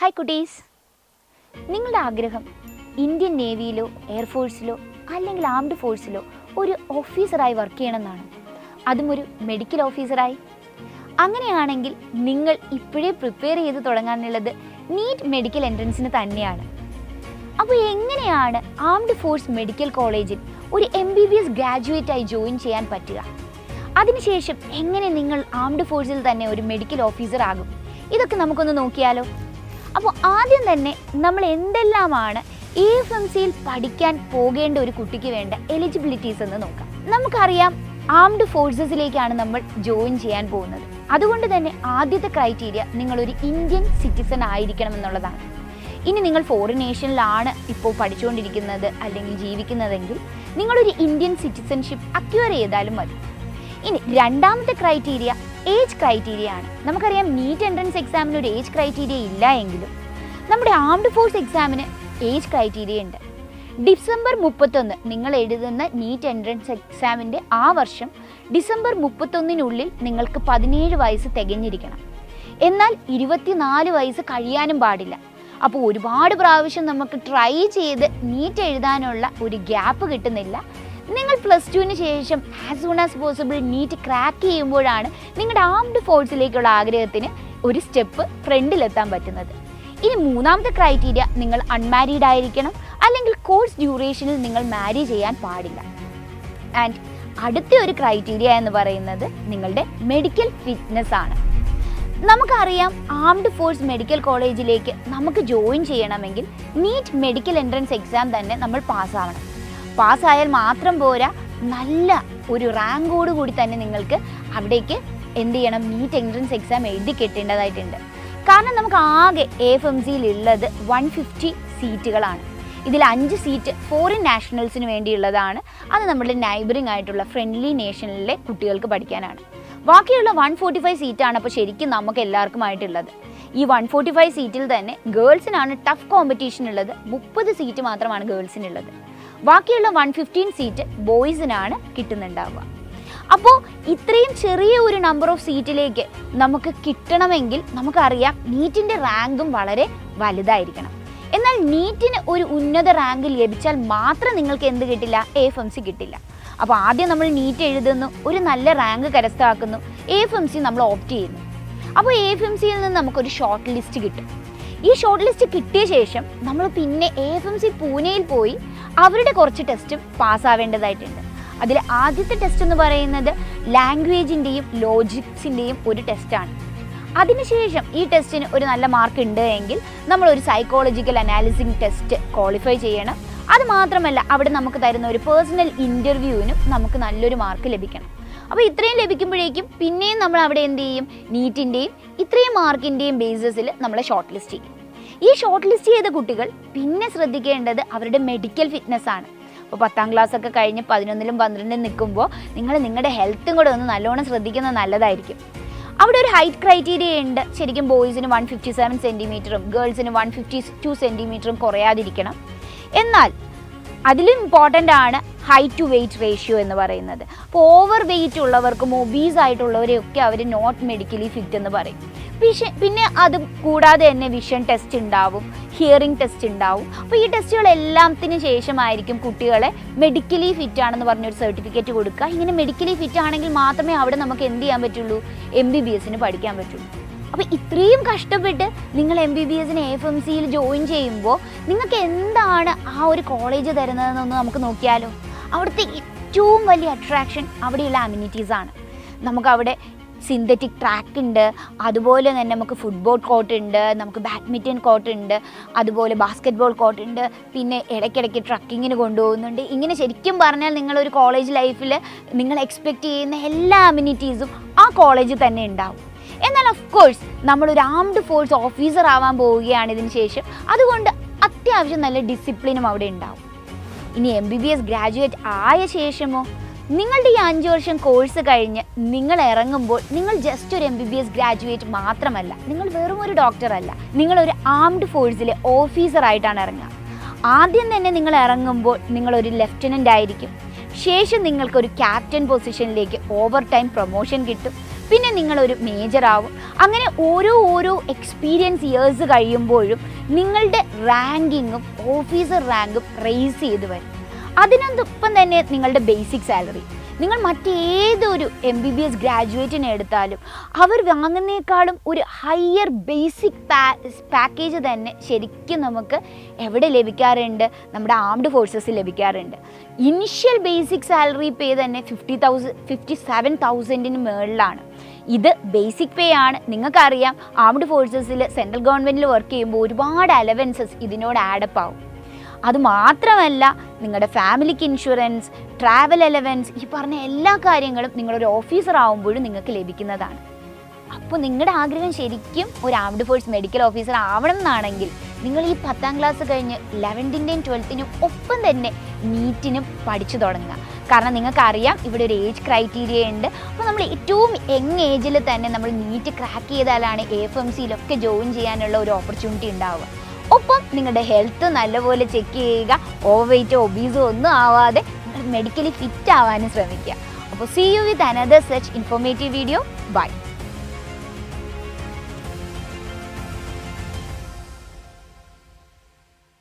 Hi കുട്ടീസ്, നിങ്ങളുടെ ആഗ്രഹം Indian നേവിയിലോ എയർഫോഴ്സിലോ അല്ലെങ്കിൽ ആംഡ് ഫോഴ്സിലോ ഒരു ഓഫീസറായി വർക്ക് ചെയ്യണമെന്നാണ്. അതും ഒരു മെഡിക്കൽ ഓഫീസറായി. അങ്ങനെയാണെങ്കിൽ നിങ്ങൾ ഇപ്പോഴേ പ്രിപ്പയർ ചെയ്ത് തുടങ്ങാനുള്ളത് നീറ്റ് മെഡിക്കൽ എൻട്രൻസിന് തന്നെയാണ്. അപ്പോൾ എങ്ങനെയാണ് ആംഡ് ഫോഴ്സ് മെഡിക്കൽ കോളേജിൽ ഒരു MBBS ഗ്രാജുവേറ്റായി ജോയിൻ ചെയ്യാൻ പറ്റുക? അതിനുശേഷം എങ്ങനെ നിങ്ങൾ ആംഡ് ഫോഴ്സിൽ തന്നെ ഒരു മെഡിക്കൽ ഓഫീസർ ആകും? ഇതൊക്കെ നമുക്കൊന്ന് നോക്കിയാലോ. അപ്പോൾ ആദ്യം തന്നെ നമ്മൾ എന്തെല്ലാമാണ് AFMCയിൽ പഠിക്കാൻ പോകേണ്ട ഒരു കുട്ടിക്ക് വേണ്ട എലിജിബിലിറ്റീസ് എന്ന് നോക്കാം. നമുക്കറിയാം, ആംഡ് ഫോഴ്സസിലേക്കാണ് നമ്മൾ ജോയിൻ ചെയ്യാൻ പോകുന്നത്. അതുകൊണ്ട് തന്നെ ആദ്യത്തെ ക്രൈറ്റീരിയ നിങ്ങളൊരു ഇന്ത്യൻ സിറ്റിസൺ ആയിരിക്കണം എന്നുള്ളതാണ്. ഇനി നിങ്ങൾ ഫോറിൻ നേഷനിലാണ് ഇപ്പോൾ പഠിച്ചുകൊണ്ടിരിക്കുന്നത് അല്ലെങ്കിൽ ജീവിക്കുന്നതെങ്കിൽ നിങ്ങളൊരു ഇന്ത്യൻ സിറ്റിസൺഷിപ്പ് അക്വയർ ചെയ്താലും മതി. ഇനി രണ്ടാമത്തെ ക്രൈറ്റീരിയ ഏജ് ക്രൈറ്റീരിയ ആണ്. നമുക്കറിയാം, നീറ്റ് എൻട്രൻസ് എക്സാമിന് ഒരു ഏജ് ക്രൈറ്റീരിയ ഇല്ല എങ്കിലും നമ്മുടെ ആംഡ് ഫോഴ്സ് എക്സാമിന് ഏജ് ക്രൈറ്റീരിയ ഉണ്ട്. ഡിസംബർ 31 നിങ്ങൾ എഴുതുന്ന നീറ്റ് എൻട്രൻസ് എക്സാമിൻ്റെ ആ വർഷം ഡിസംബർ 31 നിങ്ങൾക്ക് 17 വയസ്സ് തികഞ്ഞിരിക്കണം. എന്നാൽ 24 വയസ്സ് കഴിയാനും പാടില്ല. അപ്പോൾ ഒരുപാട് പ്രാവശ്യം നമുക്ക് ട്രൈ ചെയ്ത് നീറ്റ് എഴുതാനുള്ള ഒരു ഗ്യാപ്പ് കിട്ടുന്നില്ല. നിങ്ങൾ +2 ശേഷം as soon as possible NEET crack ചെയ്യുമ്പോഴാണ് നിങ്ങളുടെ ആംഡ് ഫോഴ്സിലേക്കുള്ള ആഗ്രഹത്തിന് ഒരു സ്റ്റെപ്പ് ഫ്രണ്ടിലെത്താൻ പറ്റുന്നത്. ഇനി മൂന്നാമത്തെ ക്രൈറ്റീരിയ, നിങ്ങൾ അൺമാരീഡ് ആയിരിക്കണം, അല്ലെങ്കിൽ കോഴ്സ് ഡ്യൂറേഷനിൽ നിങ്ങൾ മാരി ചെയ്യാൻ പാടില്ല. ആൻഡ് അടുത്ത ഒരു ക്രൈറ്റീരിയ എന്ന് പറയുന്നത് നിങ്ങളുടെ മെഡിക്കൽ ഫിറ്റ്നസ് ആണ്. നമുക്കറിയാം, ആംഡ് ഫോഴ്സ് മെഡിക്കൽ കോളേജിലേക്ക് നമുക്ക് ജോയിൻ ചെയ്യണമെങ്കിൽ നീറ്റ് മെഡിക്കൽ എൻട്രൻസ് എക്സാം തന്നെ നമ്മൾ പാസ്സാവണം. പാസ്സായാൽ മാത്രം പോരാ, നല്ല ഒരു റാങ്കോട് കൂടി തന്നെ നിങ്ങൾക്ക് അവിടേക്ക് എന്ത് ചെയ്യണം, നീറ്റ് എൻട്രൻസ് എക്സാം എഴുതി കിട്ടേണ്ടതായിട്ടുണ്ട്. കാരണം നമുക്ക് ആകെ AFMCയിൽ ഉള്ളത് 150 സീറ്റുകളാണ്. ഇതിൽ 5 സീറ്റ് ഫോറിൻ നാഷണൽസിന് വേണ്ടിയുള്ളതാണ്. അത് നമ്മുടെ നൈബറിംഗ് ആയിട്ടുള്ള ഫ്രണ്ട്ലി നേഷനിലെ കുട്ടികൾക്ക് പഠിക്കാനാണ്. ബാക്കിയുള്ള 145 സീറ്റാണ് അപ്പോൾ ശരിക്കും നമുക്ക് എല്ലാവർക്കുമായിട്ടുള്ളത്. ഈ 145 സീറ്റിൽ തന്നെ ഗേൾസിനാണ് ടഫ് കോമ്പറ്റീഷൻ ഉള്ളത്. 30 സീറ്റ് മാത്രമാണ് ഗേൾസിനുള്ളത്. ബാക്കിയുള്ള 115 സീറ്റ് ബോയ്സിനാണ് കിട്ടുന്നുണ്ടാവുക. അപ്പോൾ ഇത്രയും ചെറിയ ഒരു നമ്പർ ഓഫ് സീറ്റിലേക്ക് നമുക്ക് കിട്ടണമെങ്കിൽ നമുക്കറിയാം, നീറ്റിൻ്റെ റാങ്കും വളരെ വലുതായിരിക്കണം. എന്നാൽ നീറ്റിന് ഒരു ഉന്നത റാങ്ക് ലഭിച്ചാൽ മാത്രം നിങ്ങൾക്ക് എന്ത് കിട്ടില്ല, AFMC കിട്ടില്ല. അപ്പോൾ ആദ്യം നമ്മൾ നീറ്റ് എഴുതുന്നു, ഒരു നല്ല റാങ്ക് കരസ്ഥമാക്കുന്നു, AFMC നമ്മൾ ഓപ്റ്റ് ചെയ്യുന്നു. അപ്പോൾ AFMCയിൽ നിന്ന് നമുക്കൊരു ഷോർട്ട് ലിസ്റ്റ് കിട്ടും. ഈ ഷോർട്ട് ലിസ്റ്റ് കിട്ടിയ ശേഷം നമ്മൾ പിന്നെ AFMC പൂനെയിൽ പോയി അവരുടെ കുറച്ച് ടെസ്റ്റ് പാസ്സാവേണ്ടതായിട്ടുണ്ട്. അതിൽ ആദ്യത്തെ ടെസ്റ്റ് എന്ന് പറയുന്നത് ലാംഗ്വേജിൻ്റെയും ലോജിക്സിൻ്റെയും ഒരു ടെസ്റ്റാണ്. അതിനുശേഷം ഈ ടെസ്റ്റിന് ഒരു നല്ല മാർക്ക് ഉണ്ട് എങ്കിൽ നമ്മളൊരു സൈക്കോളജിക്കൽ അനാലിസിങ് ടെസ്റ്റ് ക്വാളിഫൈ ചെയ്യണം. അത് മാത്രമല്ല, അവിടെ നമുക്ക് തരുന്ന ഒരു പേഴ്സണൽ ഇൻ്റർവ്യൂവിനും നമുക്ക് നല്ലൊരു മാർക്ക് ലഭിക്കണം. അപ്പോൾ ഇത്രയും ലഭിക്കുമ്പോഴേക്കും പിന്നെയും നമ്മൾ അവിടെ എന്ത് ചെയ്യും, നീറ്റിൻ്റെയും ഇത്രയും മാർക്കിൻ്റെയും ബേസിസിൽ നമ്മളെ ഷോർട്ട് ലിസ്റ്റ് ചെയ്യും. ഈ ഷോർട്ട് ലിസ്റ്റ് ചെയ്ത കുട്ടികൾ പിന്നെ ശ്രദ്ധിക്കേണ്ടത് അവരുടെ മെഡിക്കൽ ഫിറ്റ്നസ് ആണ്. അപ്പോൾ 10ാം ക്ലാസ് ഒക്കെ കഴിഞ്ഞ് 11ലും 12ലും നിൽക്കുമ്പോൾ നിങ്ങൾ നിങ്ങളുടെ ഹെൽത്തും കൂടെ ഒന്ന് നല്ലോണം ശ്രദ്ധിക്കുന്നത് നല്ലതായിരിക്കും. അവിടെ ഒരു ഹൈറ്റ് ക്രൈറ്റീരിയ ഉണ്ട്. ശരിക്കും ബോയ്സിന് 157 സെൻറ്റിമീറ്ററും ഗേൾസിന് 152 സെൻറ്റിമീറ്ററും കുറയാതിരിക്കണം. എന്നാൽ അതിലും ഇമ്പോർട്ടൻ്റ് ആണ് ഹൈറ്റ് ടു വെയ്റ്റ് റേഷ്യോ എന്ന് പറയുന്നത്. അപ്പോൾ ഓവർ വെയ്റ്റ് ഉള്ളവർക്കും ഒബീസ് ആയിട്ടുള്ളവരെയൊക്കെ അവർ നോട്ട് മെഡിക്കലി ഫിറ്റ് എന്ന് പറയും. പിന്നെ അത് കൂടാതെ തന്നെ വിഷൻ ടെസ്റ്റ് ഉണ്ടാവും, ഹിയറിംഗ് ടെസ്റ്റ് ഉണ്ടാവും. അപ്പോൾ ഈ ടെസ്റ്റുകളെല്ലാത്തിനും ശേഷമായിരിക്കും കുട്ടികളെ മെഡിക്കലി ഫിറ്റ് ആണെന്ന് പറഞ്ഞൊരു സർട്ടിഫിക്കറ്റ് കൊടുക്കുക. ഇങ്ങനെ മെഡിക്കലി ഫിറ്റ് ആണെങ്കിൽ മാത്രമേ അവിടെ നമുക്ക് എന്ത് ചെയ്യാൻ പറ്റുള്ളൂ, MBBSന് പഠിക്കാൻ പറ്റുള്ളൂ. അപ്പോൾ ഇത്രയും കഷ്ടപ്പെട്ട് നിങ്ങൾ MBBSന് AFMCയിൽ ജോയിൻ ചെയ്യുമ്പോൾ നിങ്ങൾക്ക് എന്താണ് ആ ഒരു കോളേജ് തരുന്നതെന്നൊന്ന് നമുക്ക് നോക്കിയാലോ. അവിടുത്തെ ഏറ്റവും വലിയ അട്രാക്ഷൻ അവിടെയുള്ള അമ്യൂണിറ്റീസാണ്. നമുക്കവിടെ സിന്തറ്റിക് ട്രാക്ക് ഉണ്ട്, അതുപോലെ തന്നെ നമുക്ക് ഫുട്ബോൾ കോർട്ട് ഉണ്ട്, നമുക്ക് ബാഡ്മിൻ്റൺ കോർട്ട് ഉണ്ട്, അതുപോലെ ബാസ്കറ്റ്ബോൾ കോർട്ട് ഉണ്ട്, പിന്നെ ഇടയ്ക്കിടയ്ക്ക് ട്രക്കിങ്ങിന് കൊണ്ടുപോകുന്നുണ്ട്. ഇങ്ങനെ ശരിക്കും പറഞ്ഞാൽ നിങ്ങളൊരു കോളേജ് ലൈഫിൽ നിങ്ങൾ എക്സ്പെക്റ്റ് ചെയ്യുന്ന എല്ലാ അമ്യൂണിറ്റീസും ആ കോളേജിൽ തന്നെ ഉണ്ടാവും. എന്നാൽ ഓഫ് കോഴ്സ് നമ്മളൊരു ആംഡ് ഫോഴ്സ് ഓഫീസർ ആവാൻ പോവുകയാണ് ഇതിന് ശേഷം. അതുകൊണ്ട് അത്യാവശ്യം നല്ല ഡിസിപ്ലിനും അവിടെ ഉണ്ടാവും. ഇനി MBBS ഗ്രാജുവേറ്റ് ആയ ശേഷമോ, നിങ്ങളുടെ ഈ 5 വർഷം കോഴ്സ് കഴിഞ്ഞ് നിങ്ങൾ ഇറങ്ങുമ്പോൾ നിങ്ങൾ ജസ്റ്റ് ഒരു MBBS ഗ്രാജുവേറ്റ് മാത്രമല്ല, നിങ്ങൾ വെറും ഒരു ഡോക്ടർ അല്ല, നിങ്ങളൊരു ആംഡ് ഫോഴ്സിലെ ഓഫീസറായിട്ടാണ് ഇറങ്ങുക. ആദ്യം തന്നെ നിങ്ങൾ ഇറങ്ങുമ്പോൾ നിങ്ങളൊരു ലെഫ്റ്റനൻ്റ് ആയിരിക്കും. ശേഷം നിങ്ങൾക്കൊരു ക്യാപ്റ്റൻ പൊസിഷനിലേക്ക് ഓവർ ടൈം പ്രൊമോഷൻ കിട്ടും. പിന്നെ നിങ്ങളൊരു മേജറാവും. അങ്ങനെ ഓരോ എക്സ്പീരിയൻസ് ഇയേഴ്സ് കഴിയുമ്പോഴും നിങ്ങളുടെ റാങ്കിങ്ങും ഓഫീസർ റാങ്കും റേസ് ചെയ്ത് വരും. അതിനൊപ്പം തന്നെ നിങ്ങളുടെ ബേസിക് സാലറി, നിങ്ങൾ മറ്റേതൊരു MBBS ഗ്രാജുവേറ്റിനെ എടുത്താലും അവർ വാങ്ങുന്നേക്കാളും ഒരു ഹയർ ബേസിക് പാക്കേജ് തന്നെ ശരിക്കും നമുക്ക് എവിടെ ലഭിക്കാറുണ്ട്? നമ്മുടെ ആംഡ് ഫോഴ്സസിൽ ലഭിക്കാറുണ്ട്. ഇനിഷ്യൽ ബേസിക് സാലറി പേ തന്നെ 57,000 മുകളിലാണ്. ഇത് ബേസിക് പേ ആണ്. നിങ്ങൾക്കറിയാം, ആംഡ് ഫോഴ്സസിൽ സെൻട്രൽ ഗവൺമെൻറ്റിൽ വർക്ക് ചെയ്യുമ്പോൾ ഒരുപാട് അലവൻസസ് ഇതിനോട് ആഡപ്പ് ആവും. അതുമാത്രമല്ല, നിങ്ങളുടെ ഫാമിലിക്ക് ഇൻഷുറൻസ്, ട്രാവൽ അലവൻസ്, ഈ പറഞ്ഞ എല്ലാ കാര്യങ്ങളും നിങ്ങളൊരു ഓഫീസർ ആവുമ്പോഴും നിങ്ങൾക്ക് ലഭിക്കുന്നതാണ്. അപ്പോൾ നിങ്ങളുടെ ആഗ്രഹം ശരിക്കും ഒരു ആംഡ് ഫോഴ്സ് മെഡിക്കൽ ഓഫീസർ ആവണം എന്നാണെങ്കിൽ നിങ്ങൾ ഈ 10ാം ക്ലാസ് കഴിഞ്ഞ് 11ൻ്റെയും 12നും ഒപ്പം തന്നെ നീറ്റിനും പഠിച്ചു തുടങ്ങുക. കാരണം നിങ്ങൾക്കറിയാം, ഇവിടെ ഒരു ഏജ് ക്രൈറ്റീരിയ ഉണ്ട്. അപ്പോൾ നമ്മൾ ഏറ്റവും യങ് ഏജിൽ തന്നെ നമ്മൾ നീറ്റ് ക്രാക്ക് ചെയ്താലാണ് AFMCയിലൊക്കെ ജോയിൻ ചെയ്യാനുള്ള ഒരു ഓപ്പർച്യൂണിറ്റി ഉണ്ടാവുക. ഒപ്പം നിങ്ങളുടെ ഹെൽത്ത് നല്ലപോലെ ചെക്ക് ചെയ്യുക. ഓവർ വെയ്റ്റോ ഒബീസോ ഒന്നും ആവാതെ മെഡിക്കലി ഫിറ്റ് ആവാനും ശ്രമിക്കുക. അപ്പോൾ see you with another such informative video. Bye.